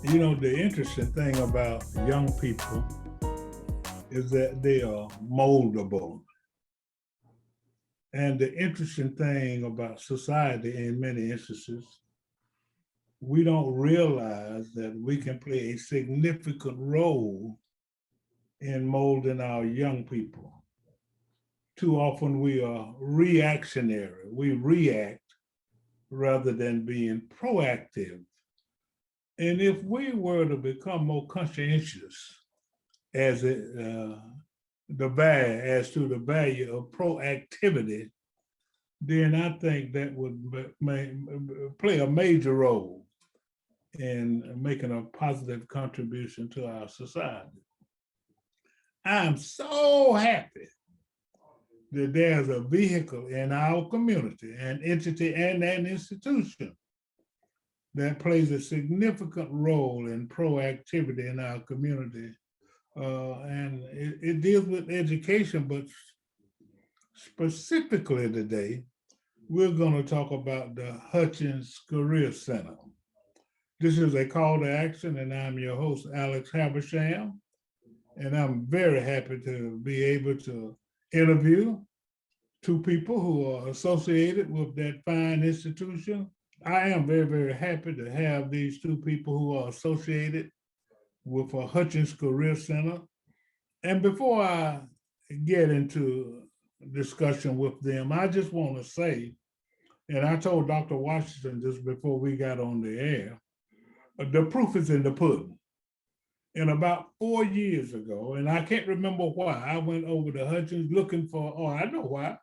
You know, the interesting thing about young people is that they are moldable. And the interesting thing about society in many instances, we don't realize that we can play a significant role in molding our young people. Too often we are reactionary. We react rather than being proactive. And if we were to become more conscientious as as to the value of proactivity, then I think that would play a major role in making a positive contribution to our society. I'm so happy that there's a vehicle in our community, an entity and an institution that plays a significant role in proactivity in our community. And it deals with education, but specifically today, we're going to talk about the Hutchings Career Center. This is a call to action, and I'm your host, Alex Habersham. And I'm very happy to be able to interview two people who are associated with that fine institution. I am very, very happy to have these two people who are associated with a Hutchings Career Center. And before I get into discussion with them, I just want to say, and I told Dr. Washington just before we got on the air, the proof is in the pudding. And about 4 years ago, and I can't remember why, I went over to Hutchings looking for, oh, I know why,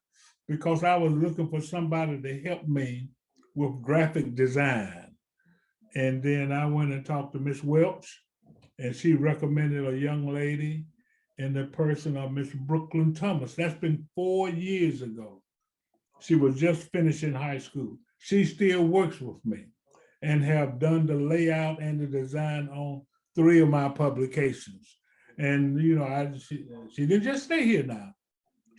because I was looking for somebody to help me with graphic design. And then I went and talked to Miss Welch, and she recommended a young lady in the person of Miss Brooklyn Thomas. That's been 4 years ago. She was just finishing high school. She still works with me and have done the layout and the design on 3 of my publications. And, you know, she didn't just stay here now.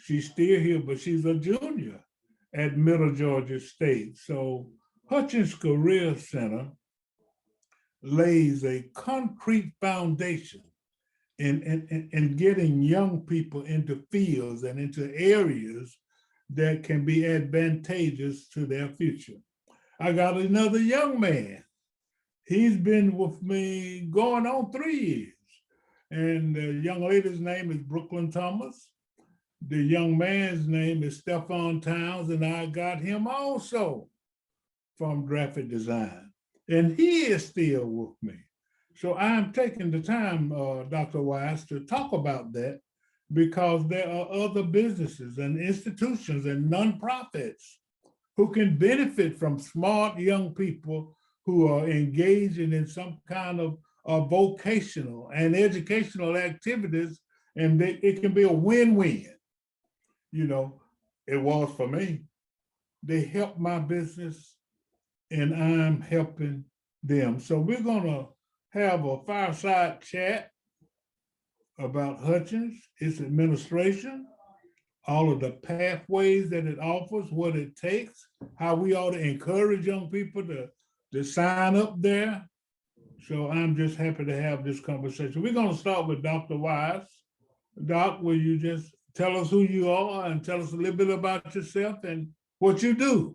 She's still here, but she's a junior at Middle Georgia State. So Hutchings Career Center lays a concrete foundation in getting young people into fields and into areas that can be advantageous to their future. I got another young man. He's been with me going on 3 years. And the young lady's name is Brooklyn Thomas. The young man's name is Stefan Towns, and I got him also from graphic design. And he is still with me. So I'm taking the time, Dr. Weiss, to talk about that because there are other businesses and institutions and nonprofits who can benefit from smart young people who are engaging in some kind of vocational and educational activities, and it can be a win-win. You know, it was for me. They help my business, and I'm helping them. So we're gonna have a fireside chat about Hutchings, its administration, all of the pathways that it offers, what it takes, how we ought to encourage young people to sign up there. So I'm just happy to have this conversation. We're going to start with Dr. Weiss. Doc, will you just tell us who you are and tell us a little bit about yourself and what you do?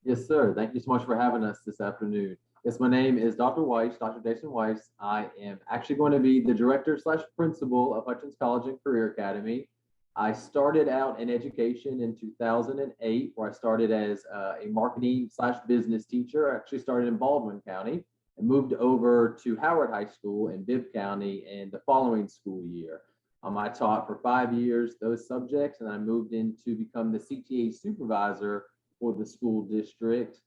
Yes, sir. Thank you so much for having us this afternoon. Yes, my name is Dr. Weiss, Dr. Jason Weiss. I am actually going to be the director / principal of Hutchings College and Career Academy. I started out in education in 2008, where I started as a marketing / business teacher. I actually started in Baldwin County and moved over to Howard High School in Bibb County in the following school year. I taught for 5 years those subjects, and I moved in to become the CTAE supervisor for the school district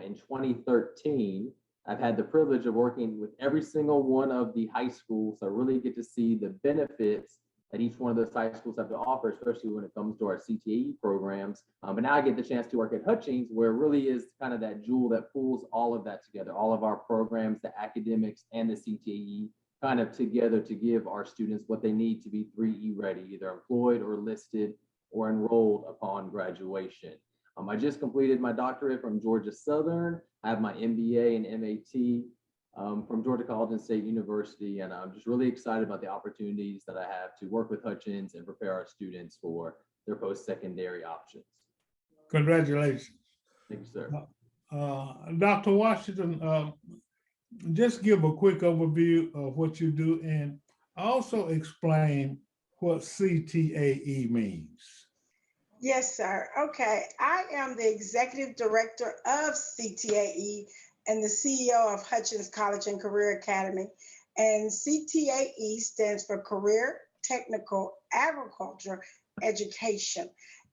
in 2013. I've had the privilege of working with every single one of the high schools, so I really get to see the benefits that each one of those high schools have to offer, especially when it comes to our CTAE programs. But now I get the chance to work at Hutchings, where it really is kind of that jewel that pulls all of that together, all of our programs, the academics and the CTAE kind of together to give our students what they need to be 3E ready, either employed or listed or enrolled upon graduation. I just completed my doctorate from Georgia Southern. I have my MBA and MAT from Georgia College and State University, and I'm just really excited about the opportunities that I have to work with Hutchins and prepare our students for their post-secondary options. Congratulations. Thank you, sir. Dr. Washington, just give a quick overview of what you do and also explain what CTAE means. Yes, sir. Okay. I am the Executive Director of CTAE and the CEO of Hutchins College and Career Academy. And CTAE stands for Career Technical Agriculture Education.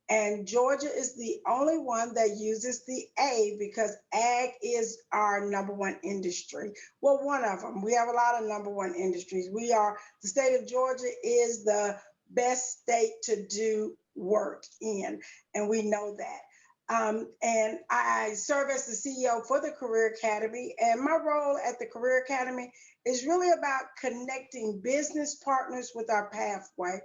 And Georgia is the only one that uses the A because ag is our #1 industry. Well, one of them. We have a lot of #1 industries. The state of Georgia is the best state to do work in, and we know that. And I serve as the CEO for the Career Academy, and my role at the Career Academy is really about connecting business partners with our pathway.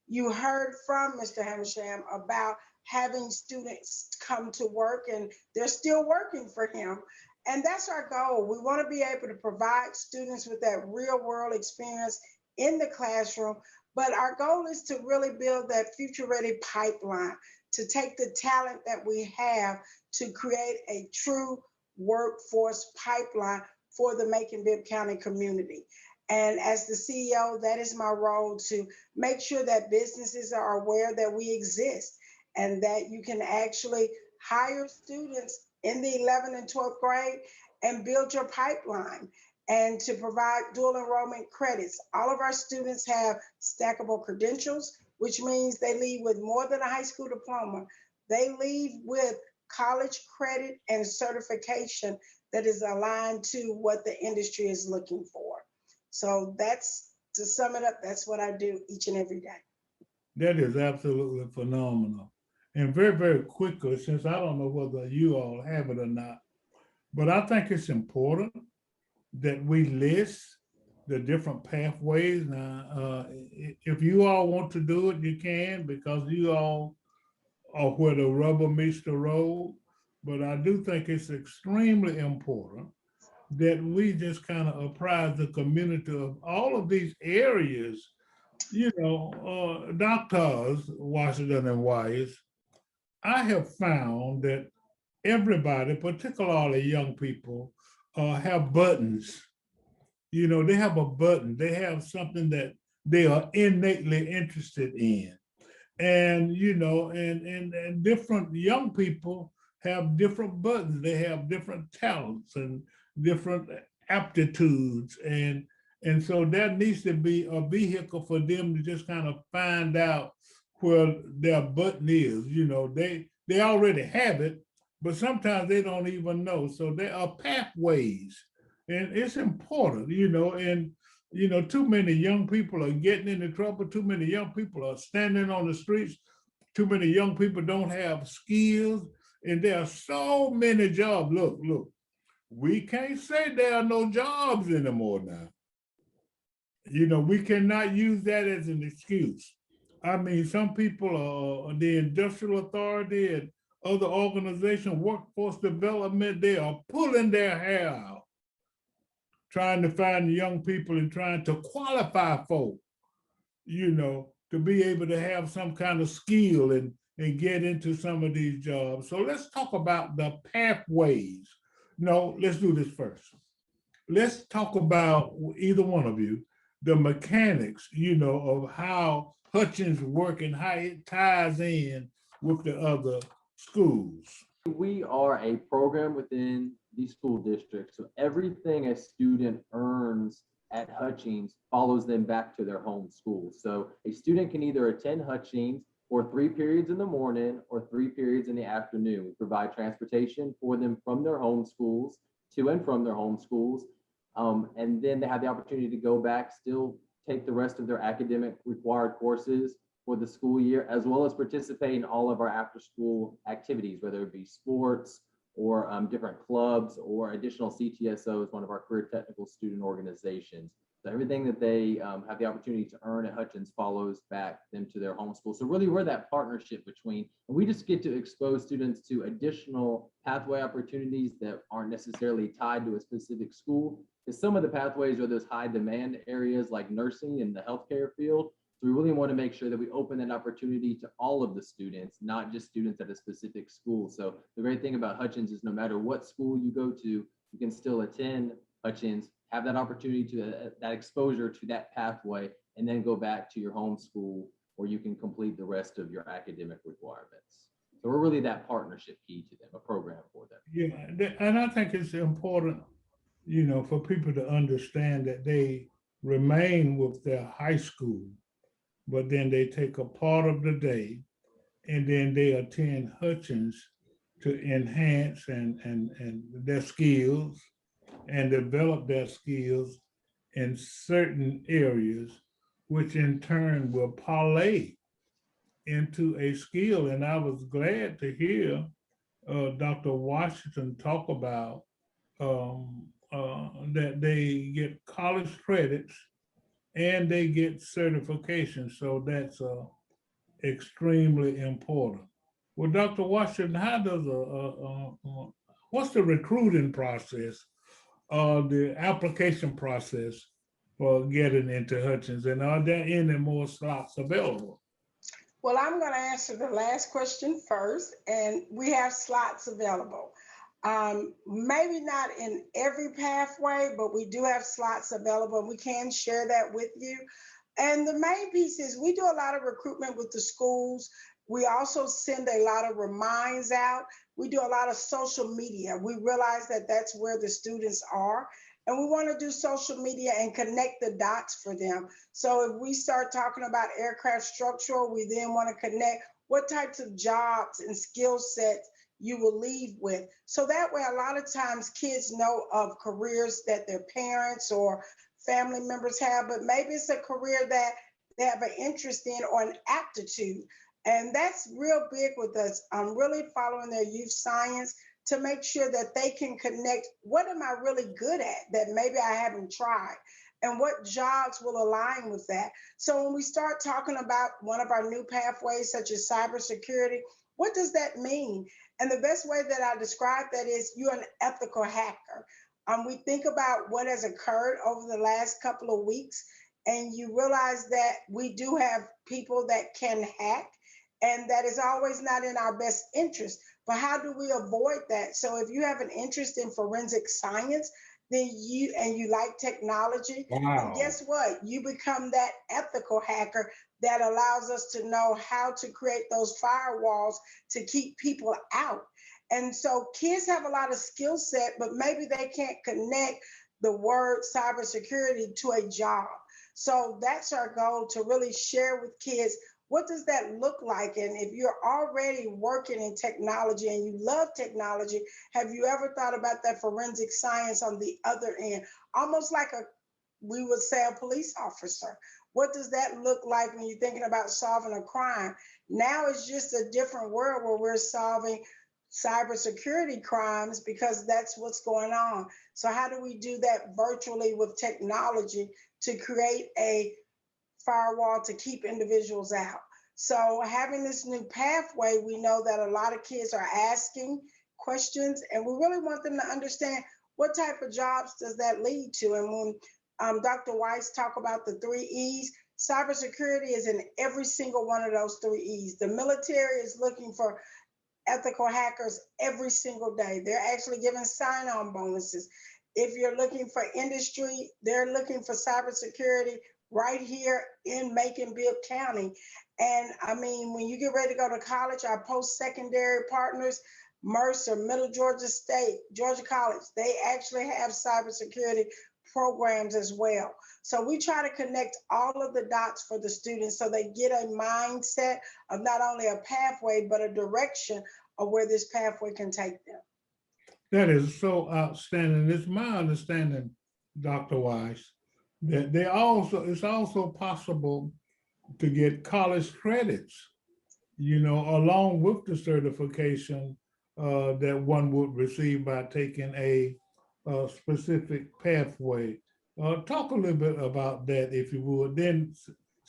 You heard from Mr. Hamersham about having students come to work, and they're still working for him. And that's our goal. We want to be able to provide students with that real world experience in the classroom, but our goal is to really build that future ready pipeline, to take the talent that we have to create a true workforce pipeline for the Macon-Bibb County community. And as the CEO, that is my role, to make sure that businesses are aware that we exist and that you can actually hire students in the 11th and 12th grade and build your pipeline and to provide dual enrollment credits. All of our students have stackable credentials, which means they leave with more than a high school diploma. They leave with college credit and certification that is aligned to what the industry is looking for. So that's, to sum it up, that's what I do each and every day. That is absolutely phenomenal. And very, very quickly, since I don't know whether you all have it or not, but I think it's important that we list the different pathways. Now, if you all want to do it, you can, because you all are where the rubber meets the road. But I do think it's extremely important that we just kind of apprise the community of all of these areas. You know, Doctors Washington and Weiss, I have found that everybody, particularly young people, have buttons. You know, they have a button. They have something that they are innately interested in. And, you know, and different young people have different buttons. They have different talents and different aptitudes. And so there needs to be a vehicle for them to just kind of find out where their button is. You know, they already have it, but sometimes they don't even know. So there are pathways, and it's important, you know, and, you know, too many young people are getting into trouble. Too many young people are standing on the streets. Too many young people don't have skills, and there are so many jobs. Look, we can't say there are no jobs anymore now. You know, we cannot use that as an excuse. I mean, some people are the industrial authority and other organizations, workforce development, they are pulling their hair out, trying to find young people and trying to qualify folk, you know, to be able to have some kind of skill and get into some of these jobs. So let's talk about the pathways. No, let's do this first. Let's talk about, either one of you, the mechanics, you know, of how Hutchins work and how it ties in with the other schools. We are a program within the school district. So everything a student earns at Hutchings follows them back to their home school. So a student can either attend Hutchings for 3 periods in the morning or 3 periods in the afternoon. We provide transportation for them from their home schools to and from their home schools. And then they have the opportunity to go back, still take the rest of their academic required courses for the school year, as well as participate in all of our after school activities, whether it be sports or different clubs or additional CTSOs, one of our career technical student organizations. So everything that they have the opportunity to earn at Hutchins follows back them to their home school. So really we're that partnership between, and we just get to expose students to additional pathway opportunities that aren't necessarily tied to a specific school. is some of the pathways are those high demand areas like nursing and the healthcare field. So we really want to make sure that we open that opportunity to all of the students, not just students at a specific school. So the great thing about Hutchins is no matter what school you go to, you can still attend Hutchins, have that opportunity to that exposure to that pathway, and then go back to your home school where you can complete the rest of your academic requirements. So we're really that partnership key to them, a program for them. Yeah, and I think it's important, for people to understand that they remain with their high school, but then they take a part of the day and then they attend Hutchins to enhance and their skills and develop their skills in certain areas, which in turn will parlay into a skill. And I was glad to hear Dr. Washington talk about that they get college credits and they get certification. So that's extremely important. Well, Dr. Washington, how does what's the recruiting process, the application process for getting into Hutchins, and are there any more slots available? Well, I'm going to answer the last question first, and we have slots available. Maybe not in every pathway, but we do have slots available, and we can share that with you. And the main piece is we do a lot of recruitment with the schools. We also send a lot of reminds out. We do a lot of social media. We realize that that's where the students are. And we want to do social media and connect the dots for them. So if we start talking about aircraft structural, we then want to connect what types of jobs and skill sets you will leave with. So that way, a lot of times kids know of careers that their parents or family members have, but maybe it's a career that they have an interest in or an aptitude. And that's real big with us. I'm really following their youth science to make sure that they can connect, what am I really good at that maybe I haven't tried, and what jobs will align with that. So when we start talking about one of our new pathways, such as cybersecurity, what does that mean? And the best way that I describe that is you're an ethical hacker. We think about what has occurred over the last couple of weeks, and you realize that we do have people that can hack, and that is always not in our best interest. But how do we avoid that? So if you have an interest in forensic science, then you like technology, Wow. and guess what? You become that ethical hacker that allows us to know how to create those firewalls to keep people out. And so kids have a lot of skill set, but maybe they can't connect the word cybersecurity to a job. So that's our goal, to really share with kids, what does that look like? And if you're already working in technology and you love technology, have you ever thought about that forensic science on the other end? Almost like we would say a police officer. What does that look like when you're thinking about solving a crime? Now it's just a different world where we're solving cybersecurity crimes because that's what's going on. So how do we do that virtually with technology to create a firewall to keep individuals out? So having this new pathway, we know that a lot of kids are asking questions, and we really want them to understand what type of jobs does that lead to. And when Dr. Weiss talk about the 3 E's, cybersecurity is in every single one of those 3 E's. The military is looking for ethical hackers every single day. They're actually giving sign-on bonuses. If you're looking for industry, they're looking for cybersecurity right here in Macon-Bibb County. And I mean, when you get ready to go to college, our post-secondary partners, Mercer, Middle Georgia State, Georgia College, they actually have cybersecurity programs as well. So we try to connect all of the dots for the students so they get a mindset of not only a pathway, but a direction of where this pathway can take them. That is so outstanding. It's my understanding, Dr. Weiss, that it's also possible to get college credits, along with the certification that one would receive by taking a specific pathway. Talk a little bit about that, if you would. Then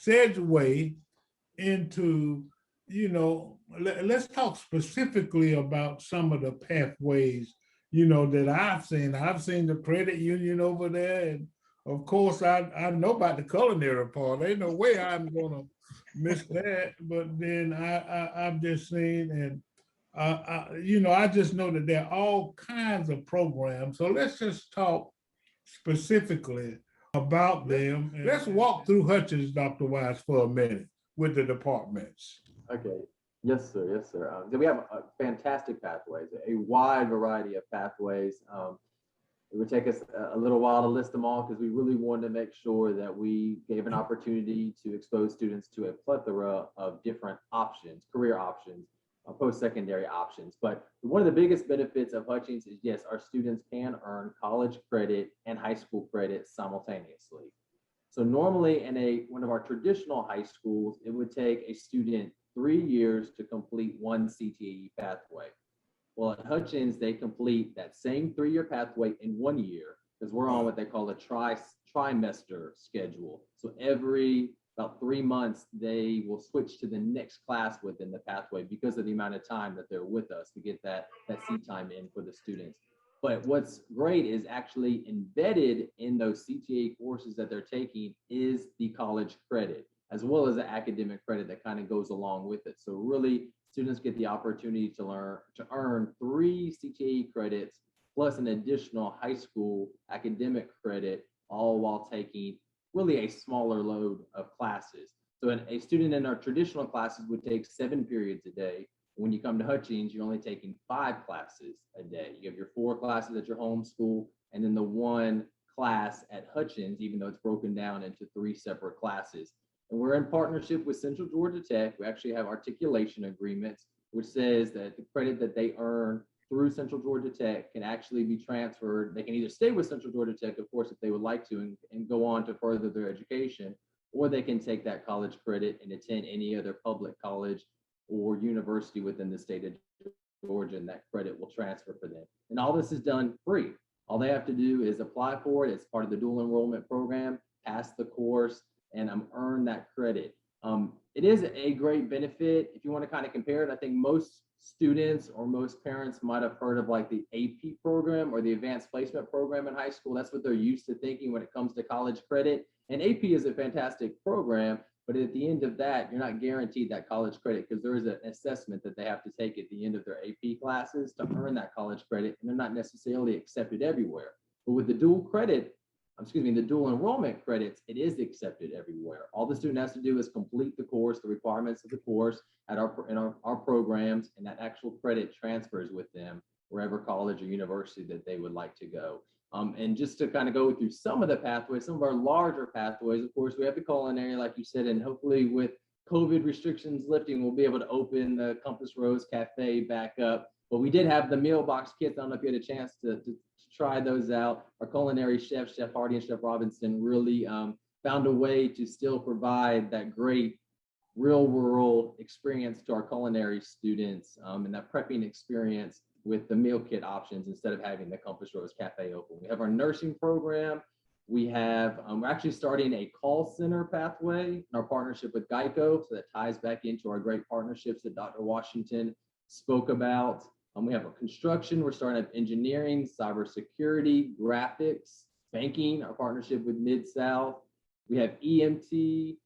segue into, let's talk specifically about some of the pathways that I've seen. I've seen the credit union over there, and of course, I know about the culinary part. Ain't no way I'm gonna miss that. But then I've just seen, and I just know that there are all kinds of programs. So let's just talk specifically about them. Let's walk through Hutchings, Dr. Weiss, for a minute with the departments. Okay. Yes, sir. Yes, sir. So we have fantastic pathways, a wide variety of pathways. It would take us a little while to list them all because we really wanted to make sure that we gave an opportunity to expose students to a plethora of different options, career options, post-secondary options. But one of the biggest benefits of Hutchings is, yes, our students can earn college credit and high school credit simultaneously. So normally in one of our traditional high schools, it would take a student 3 years to complete one CTAE pathway. Well, at Hutchings, they complete that same 3-year pathway in 1 year because we're on what they call a trimester schedule. So every about 3 months, they will switch to the next class within the pathway because of the amount of time that they're with us to get that seat time in for the students. But what's great is actually embedded in those CTAE courses that they're taking is the college credit, as well as the academic credit that kind of goes along with it. So really, students get the opportunity to earn 3 CTAE credits plus an additional high school academic credit, all while taking really a smaller load of classes. So a student in our traditional classes would take 7 periods a day. When you come to Hutchings, you're only taking 5 classes a day. You have your 4 classes at your home school, and then the 1 class at Hutchings, even though it's broken down into 3 separate classes. And we're in partnership with Central Georgia Tech. We actually have articulation agreements, which says that the credit that they earn through Central Georgia Tech can actually be transferred. They can either stay with Central Georgia Tech, of course, if they would like to, and go on to further their education, or they can take that college credit and attend any other public college or university within the state of Georgia, and that credit will transfer for them. And all this is done free. All they have to do is apply for it as part of the dual enrollment program, pass the course, and earn that credit. It is a great benefit. If you want to kind of compare it, I think most students or most parents might have heard of like the AP program or the advanced placement program in high school. That's what they're used to thinking when it comes to college credit. And AP is a fantastic program, but at the end of that, you're not guaranteed that college credit because there is an assessment that they have to take at the end of their AP classes to earn that college credit, and they're not necessarily accepted everywhere. But with the dual enrollment credits, it is accepted everywhere. All the student has to do is complete the course, the requirements of the course in our programs, and that actual credit transfers with them wherever college or university that they would like to go. And just to kind of go through some of the pathways, some of our larger pathways, of course, we have the culinary, like you said, and hopefully with COVID restrictions lifting, we'll be able to open the Compass Rose Cafe back up. But we did have the meal box kits. I don't know if you had a chance to try those out. Our culinary chefs, Chef Hardy and Chef Robinson, really found a way to still provide that great real world experience to our culinary students and that prepping experience with the meal kit options instead of having the Compass Rose Cafe open. We have our nursing program. We have, we're actually starting a call center pathway in our partnership with Geico. So that ties back into our great partnerships that Dr. Washington spoke about. We have a construction. We're starting up engineering, cybersecurity, graphics, banking, our partnership with Mid-South. We have EMT,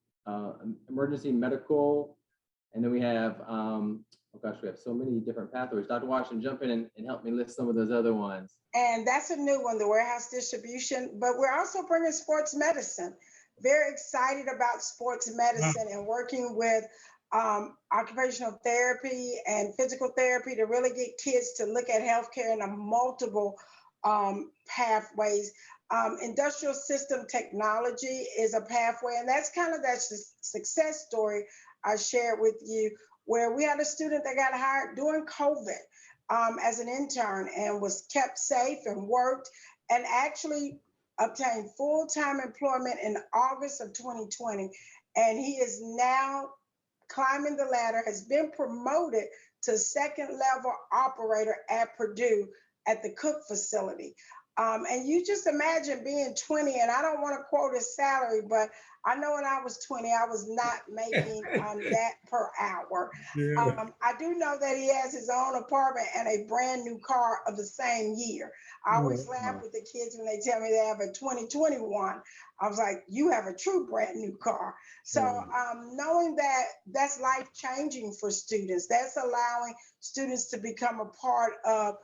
emergency medical. And then we have, oh gosh, we have so many different pathways. Dr. Washington, jump in and help me list some of those other ones. And that's a new one, the warehouse distribution, but we're also bringing sports medicine. Very excited about sports medicine and working with occupational therapy and physical therapy to really get kids to look at healthcare in a multiple pathways. Industrial system technology is a pathway, and that's kind of that success story I shared with you, where we had a student that got hired during COVID as an intern and was kept safe and worked and actually obtained full-time employment in August of 2020. And he is now climbing the ladder, has been promoted to second level operator at Purdue at the Cook facility. And you just imagine being 20, and I don't want to quote his salary, but I know when I was 20, I was not making that per hour. Yeah. I do know that he has his own apartment and a brand new car of the same year. I always laugh with the kids when they tell me they have a 2021. I was like, you have a true brand new car. So knowing that that's life changing for students, that's allowing students to become a part of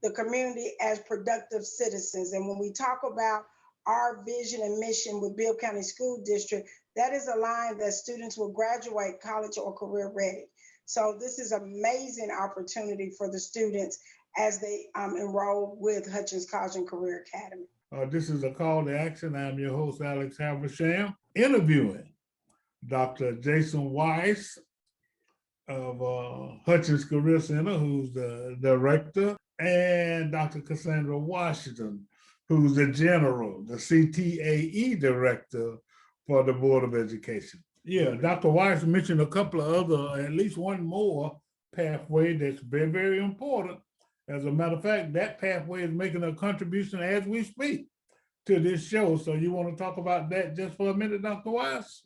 the community as productive citizens. And when we talk about our vision and mission with Bibb County School District, that is a line that students will graduate college or career ready. So this is an amazing opportunity for the students as they enroll with Hutchings College and Career Academy. This is a call to action. I'm your host, Alex Habersham, interviewing Dr. Jason Weiss of Hutchings Career Center, who's the director, and Dr. Cassandra Washington, who's the general, the CTAE director for the Board of Education. Yeah, Dr. Weiss mentioned a couple of other, at least one more pathway that's very, very important. As a matter of fact, that pathway is making a contribution as we speak to this show. So you want to talk about that just for a minute, Dr. Weiss?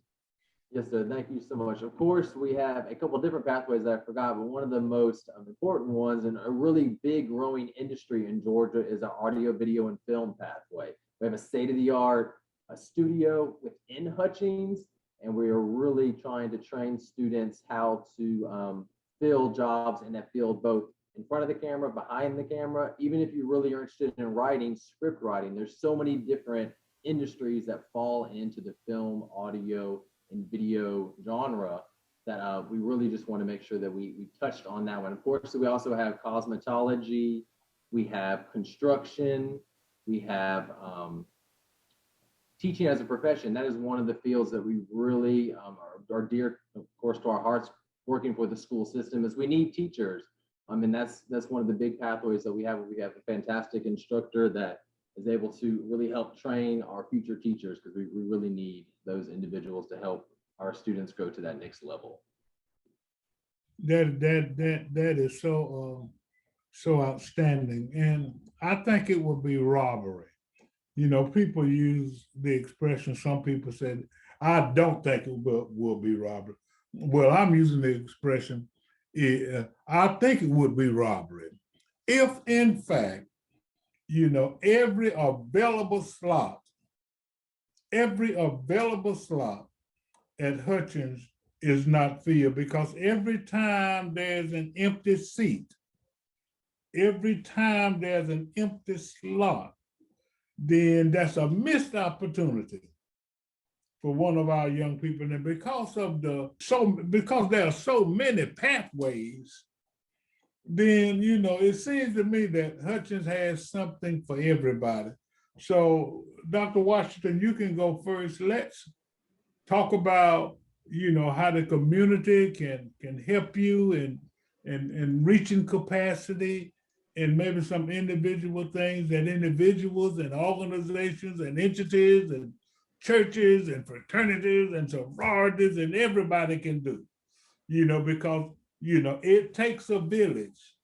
Yes, sir. Thank you so much. Of course, we have a couple of different pathways that I forgot, but one of the most important ones and a really big growing industry in Georgia is our audio, video, and film pathway. We have a state-of-the-art studio within Hutchings, and we are really trying to train students how to fill jobs in that field, both in front of the camera, behind the camera. Even if you really are interested in writing, script writing, there's so many different industries that fall into the film, audio, and video genre that we really just want to make sure that we touched on that one. Of course, we also have cosmetology, we have construction, we have teaching as a profession. That is one of the fields that we really are dear, of course, to our hearts, working for the school system, is we need teachers. And that's one of the big pathways that we have. We have a fantastic instructor that is able to really help train our future teachers, because we really need those individuals to help our students go to that next level. That is so outstanding, and I think it would be robbery. You know, people use the expression. Some people said, "I don't think it will be robbery." Well, I'm using the expression. I think it would be robbery if, in fact, you know, every available slot at Hutchings is not filled, because every time there's an empty seat, every time there's an empty slot, then that's a missed opportunity for one of our young people. And because there are so many pathways, then, you know, it seems to me that Hutchings has something for everybody. So, Dr. Washington, you can go first. Let's talk about, you know, how the community can help you in reaching capacity, and maybe some individual things that individuals and organizations and entities and churches and fraternities and sororities and everybody can do, you know, because, you know, it takes a village.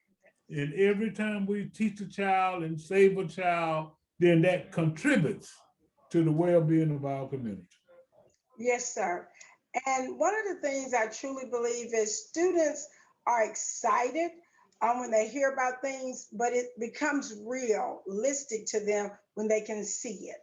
And every time we teach a child and save a child, then that contributes to the well-being of our community. Yes, sir. And one of the things I truly believe is students are excited when they hear about things, but it becomes realistic to them when they can see it.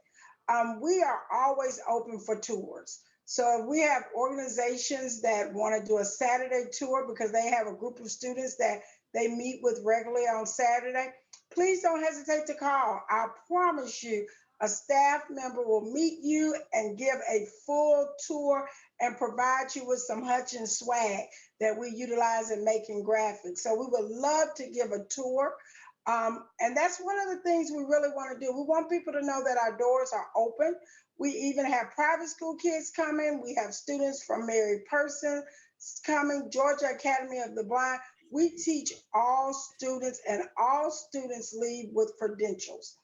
We are always open for tours. So if we have organizations that want to do a Saturday tour because they have a group of students that they meet with regularly on Saturday, please don't hesitate to call. I promise you, a staff member will meet you and give a full tour and provide you with some Hutchins swag that we utilize in making graphics. So we would love to give a tour. And that's one of the things we really want to do. We want people to know that our doors are open. We even have private school kids coming. We have students from Mary Person coming, Georgia Academy of the Blind. We teach all students, and all students leave with credentials.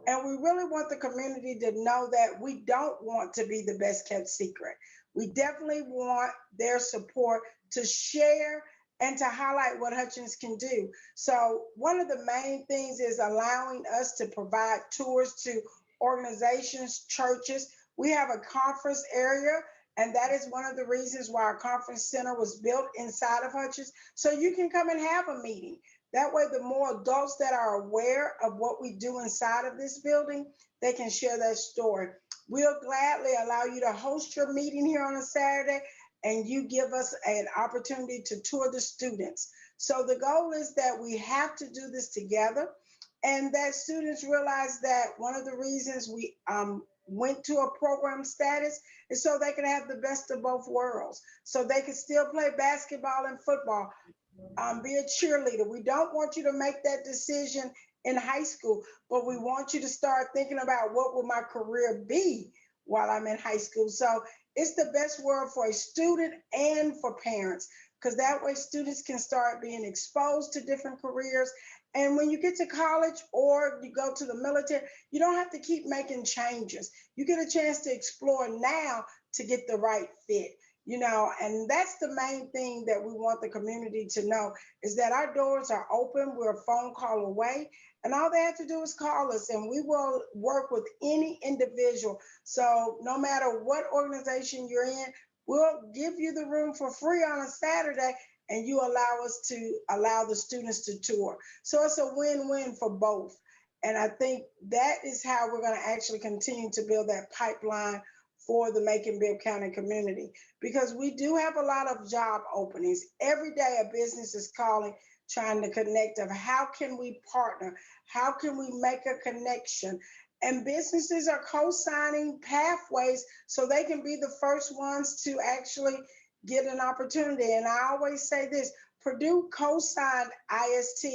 And we really want the community to know that we don't want to be the best kept secret. We definitely want their support to share and to highlight what Hutchings can do. So one of the main things is allowing us to provide tours to organizations, churches. We have a conference area, and that is one of the reasons why our conference center was built inside of Hutchings. So you can come and have a meeting. That way, the more adults that are aware of what we do inside of this building, they can share that story. We'll gladly allow you to host your meeting here on a Saturday, and you give us an opportunity to tour the students. So the goal is that we have to do this together, and that students realize that one of the reasons we went to a program status is so they can have the best of both worlds. So they can still play basketball and football, be a cheerleader. We don't want you to make that decision in high school, but we want you to start thinking about what will my career be while I'm in high school. So it's the best world for a student and for parents, because that way students can start being exposed to different careers. And when you get to college or you go to the military, you don't have to keep making changes. You get a chance to explore now to get the right fit. And that's the main thing that we want the community to know, is that our doors are open. We're a phone call away, and all they have to do is call us, and we will work with any individual. So no matter what organization you're in, we'll give you the room for free on a Saturday, and you allow us to allow the students to tour. So it's a win-win for both. And I think that is how we're going to actually continue to build that pipeline for the Macon-Bibb County community, because we do have a lot of job openings. Every day a business is calling, trying to connect of how can we partner? How can we make a connection? And businesses are co-signing pathways so they can be the first ones to actually get an opportunity. And I always say this, Purdue co-signed IST,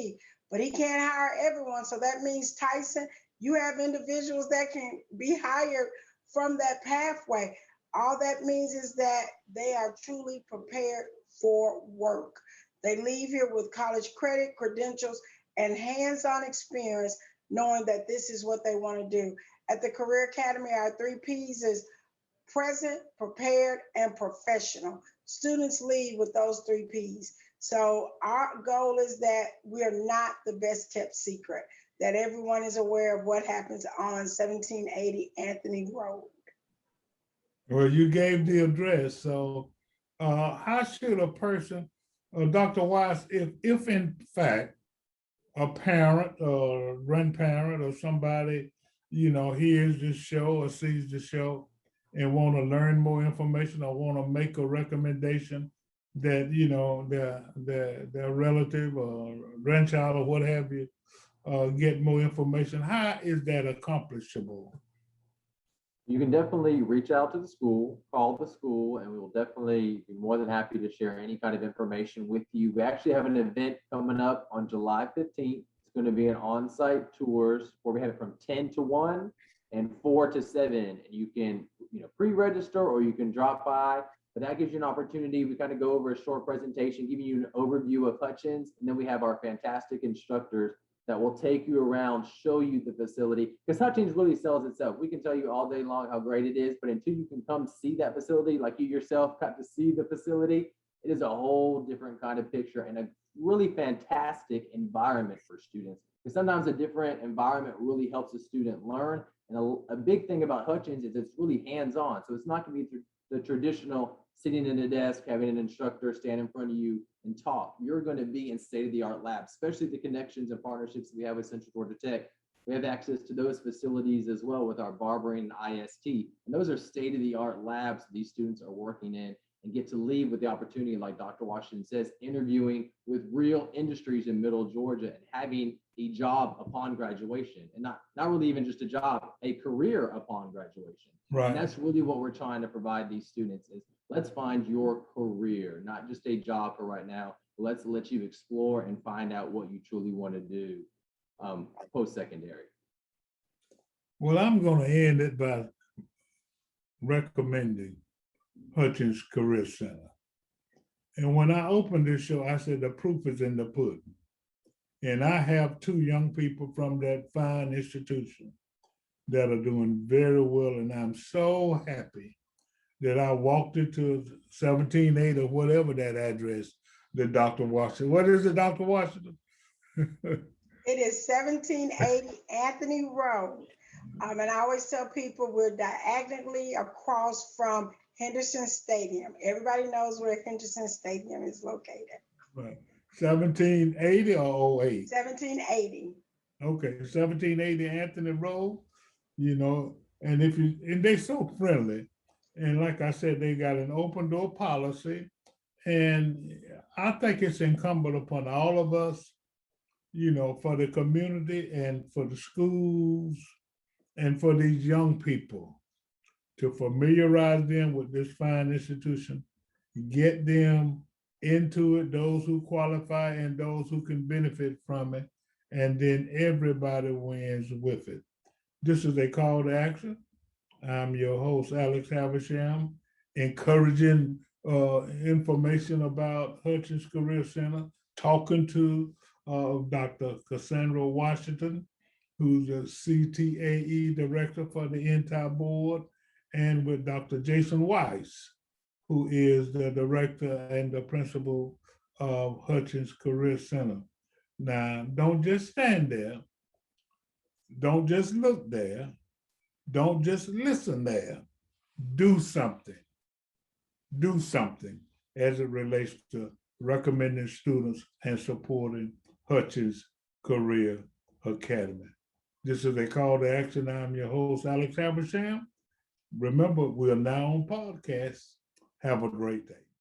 but he can't hire everyone. So that means, Tyson, you have individuals that can be hired from that pathway. All that means is that they are truly prepared for work. They leave here with college credit, credentials, and hands-on experience, knowing that this is what they want to do. At the Career Academy, our 3 Ps is present, prepared, and professional. Students leave with those 3 Ps. So our goal is that we are not the best kept secret, that everyone is aware of what happens on 1780 Anthony Road. Well, you gave the address. So how should a person, Dr. Weiss, if in fact a parent or grandparent or somebody, hears this show or sees the show and want to learn more information or want to make a recommendation that, their relative or grandchild or what have you, get more information, how is that accomplishable? You can definitely reach out to the school, call the school, and we will definitely be more than happy to share any kind of information with you. We actually have an event coming up on July 15th. It's going to be an on-site tours where we have it from 10 to 1 and 4 to 7. And you can, pre-register or you can drop by, but that gives you an opportunity. We kind of go over a short presentation, giving you an overview of Hutchings, and then we have our fantastic instructors that will take you around, show you the facility, because Hutchings really sells itself. We can tell you all day long how great it is, but until you can come see that facility, like you yourself got to see the facility, it is a whole different kind of picture and a really fantastic environment for students. Because sometimes a different environment really helps a student learn. And a big thing about Hutchings is it's really hands-on. So it's not going to be the traditional sitting in a desk, having an instructor stand in front of you and talk. You're going to be in state-of-the-art labs, especially the connections and partnerships we have with Central Georgia Tech. We have access to those facilities as well with our barbering and IST. And those are state-of-the-art labs these students are working in and get to leave with the opportunity, like Dr. Washington says, interviewing with real industries in Middle Georgia and having a job upon graduation, and not really even just a job, a career upon graduation. Right. And that's really what we're trying to provide these students is, let's find your career, not just a job for right now. Let's let you explore and find out what you truly want to do post-secondary. Well, I'm going to end it by recommending Hutchings Career Center. And when I opened this show, I said the proof is in the pudding. And I have 2 young people from that fine institution that are doing very well. And I'm so happy that I walked into 1780 or whatever that address the Dr. Washington. What is it, Dr. Washington? It is 1780 Anthony Road. And I always tell people we're diagonally across from Henderson Stadium. Everybody knows where Henderson Stadium is located. Right. 1780 or 08? 1780. Okay, 1780 Anthony Road, and they're so friendly. And like I said, they got an open door policy. And I think it's incumbent upon all of us, for the community and for the schools and for these young people to familiarize them with this fine institution, get them into it, those who qualify and those who can benefit from it, and then everybody wins with it. This is a call to action. I'm your host, Alex Havisham, encouraging information about Hutchings Career Center, talking to Dr. Cassandra Washington, who's the CTAE director for the entire board, and with Dr. Jason Weiss, who is the director and the principal of Hutchings Career Center. Now, don't just stand there. Don't just look there. Don't just listen there. Do something. Do something as it relates to recommending students and supporting Hutchings Career Academy. This is a call to action. I'm your host, Alex Havisham. Remember, we're now on podcast. Have a great day.